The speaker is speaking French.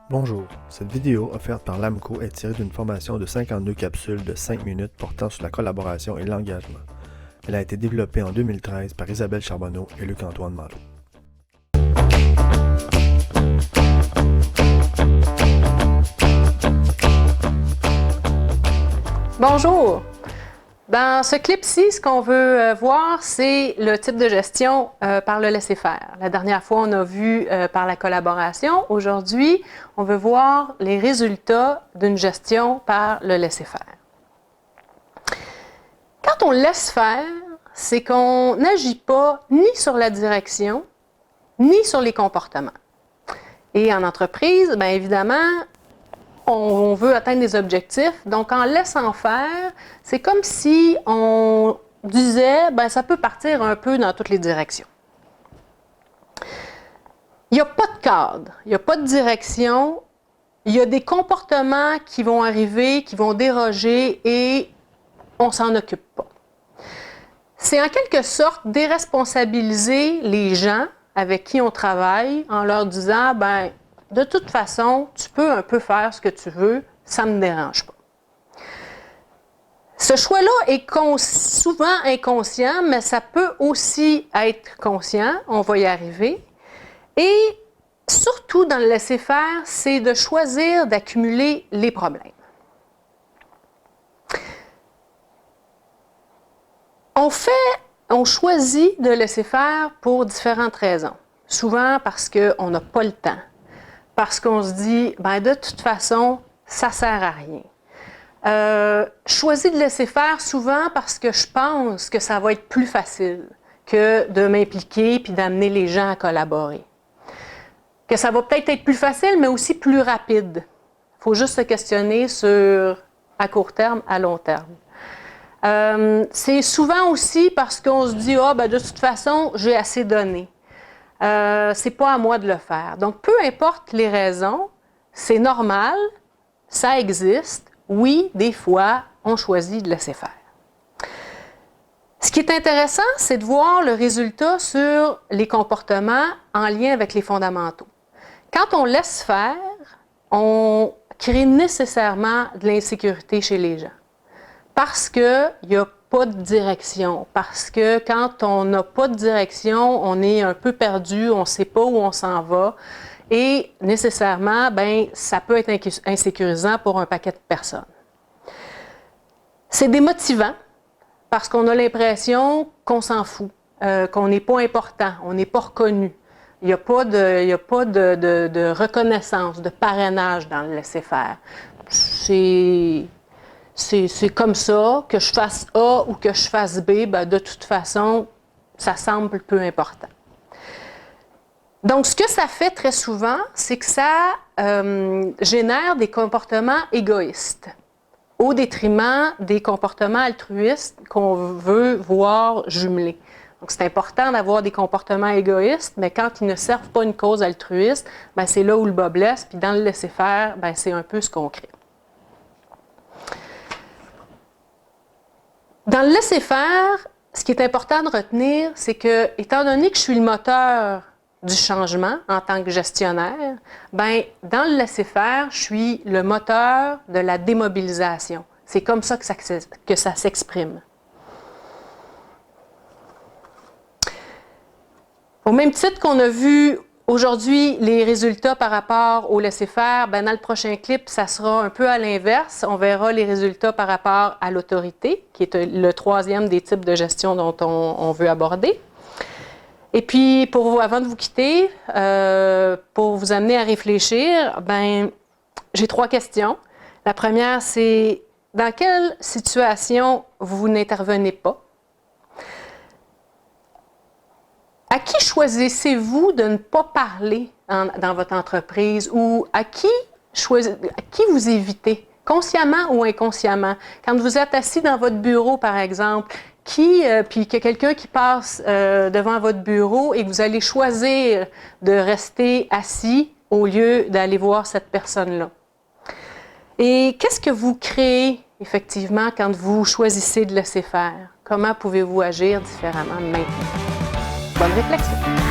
Bonjour, cette vidéo offerte par l'AMCO est tirée d'une formation de 52 capsules de 5 minutes portant sur la collaboration et l'engagement. Elle a été développée en 2013 par Isabelle Charbonneau et Luc-Antoine Malo. Bonjour! Dans ce clip-ci, ce qu'on veut voir, c'est le type de gestion par le laisser-faire. La dernière fois, on a vu par la collaboration. Aujourd'hui, on veut voir les résultats d'une gestion par le laisser-faire. Quand on laisse faire, c'est qu'on n'agit pas ni sur la direction, ni sur les comportements. Et en entreprise, bien évidemment, on veut atteindre des objectifs. Donc, en laissant faire, c'est comme si on disait, bien, ça peut partir un peu dans toutes les directions. Il n'y a pas de cadre, il n'y a pas de direction. Il y a des comportements qui vont arriver, qui vont déroger et on ne s'en occupe pas. C'est en quelque sorte déresponsabiliser les gens avec qui on travaille en leur disant, bien, de toute façon, tu peux un peu faire ce que tu veux, ça ne me dérange pas. Ce choix-là est souvent inconscient, mais ça peut aussi être conscient, on va y arriver. Et surtout dans le laisser-faire, c'est de choisir d'accumuler les problèmes. On choisit de laisser faire pour différentes raisons. Souvent parce qu'on n'a pas le temps. Parce qu'on se dit, ben de toute façon, ça ne sert à rien. Choisis de laisser faire souvent parce que je pense que ça va être plus facile que de m'impliquer puis d'amener les gens à collaborer. Que ça va peut-être être plus facile, mais aussi plus rapide. Il faut juste se questionner sur à court terme, à long terme. C'est souvent aussi parce qu'on se dit, ben de toute façon, j'ai assez donné. C'est pas à moi de le faire. Donc, peu importe les raisons, c'est normal, ça existe. Oui, des fois, on choisit de laisser faire. Ce qui est intéressant, c'est de voir le résultat sur les comportements en lien avec les fondamentaux. Quand on laisse faire, on crée nécessairement de l'insécurité chez les gens. Parce qu'il n'y a pas de direction, parce que quand on n'a pas de direction, on est un peu perdu, on ne sait pas où on s'en va et nécessairement, ben, ça peut être insécurisant pour un paquet de personnes. C'est démotivant parce qu'on a l'impression qu'on s'en fout, qu'on n'est pas important, on n'est pas reconnu. Il n'y a pas de reconnaissance, de parrainage dans le laisser-faire. C'est comme ça, que je fasse A ou que je fasse B, ben de toute façon, ça semble peu important. Donc, ce que ça fait très souvent, c'est que ça génère des comportements égoïstes au détriment des comportements altruistes qu'on veut voir jumelés. Donc, c'est important d'avoir des comportements égoïstes, mais quand ils ne servent pas une cause altruiste, ben c'est là où le bas blesse, puis dans le laisser-faire, ben c'est un peu ce qu'on crée. Dans le laisser-faire, ce qui est important de retenir, c'est que, étant donné que je suis le moteur du changement en tant que gestionnaire, bien, dans le laisser-faire, je suis le moteur de la démobilisation. C'est comme ça que ça s'exprime. Au même titre qu'on a vu aujourd'hui les résultats par rapport au laisser-faire, bien, dans le prochain clip, ça sera un peu à l'inverse. On verra les résultats par rapport à l'autorité, qui est le troisième des types de gestion dont on veut aborder. Et puis, avant de vous quitter, pour vous amener à réfléchir, ben, j'ai 3 questions. La première, c'est dans quelle situation vous n'intervenez pas? À qui choisissez-vous de ne pas parler dans votre entreprise ou à qui vous évitez, consciemment ou inconsciemment? Quand vous êtes assis dans votre bureau, par exemple, puis qu'il y a quelqu'un qui passe devant votre bureau et que vous allez choisir de rester assis au lieu d'aller voir cette personne-là. Et qu'est-ce que vous créez, effectivement, quand vous choisissez de laisser faire? Comment pouvez-vous agir différemment maintenant? Bonne réflexion!